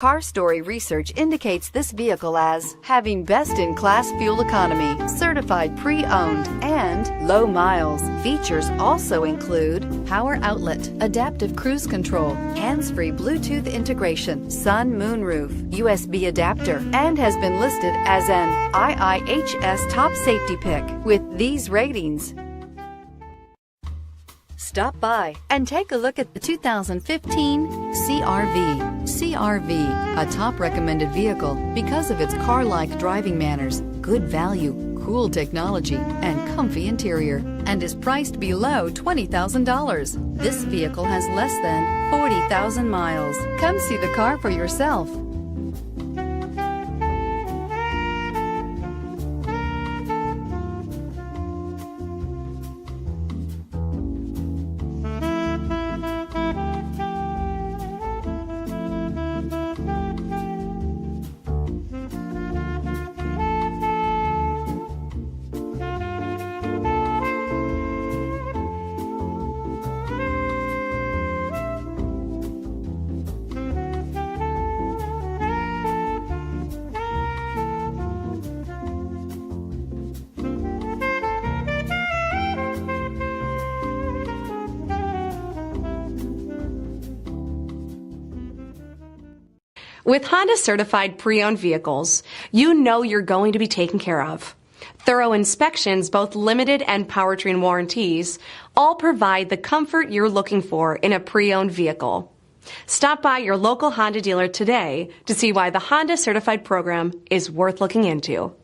Car Story research indicates this vehicle as having best-in-class fuel economy, certified pre-owned, and low miles. Features also include power outlet, adaptive cruise control, hands-free Bluetooth integration, sun moonroof, USB adapter, and has been listed as an IIHS top safety pick with these ratings. Stop by and take a look at the 2015 CR-V. CR-V, a top recommended vehicle because of its car-like driving manners, good value, cool technology, and comfy interior, and is priced below $20,000. This vehicle has less than 40,000 miles. Come see the car for yourself. With Honda certified pre-owned vehicles, you know you're going to be taken care of. Thorough inspections, both limited and powertrain warranties, all provide the comfort you're looking for in a pre-owned vehicle. Stop by your local Honda dealer today to see why the Honda certified program is worth looking into.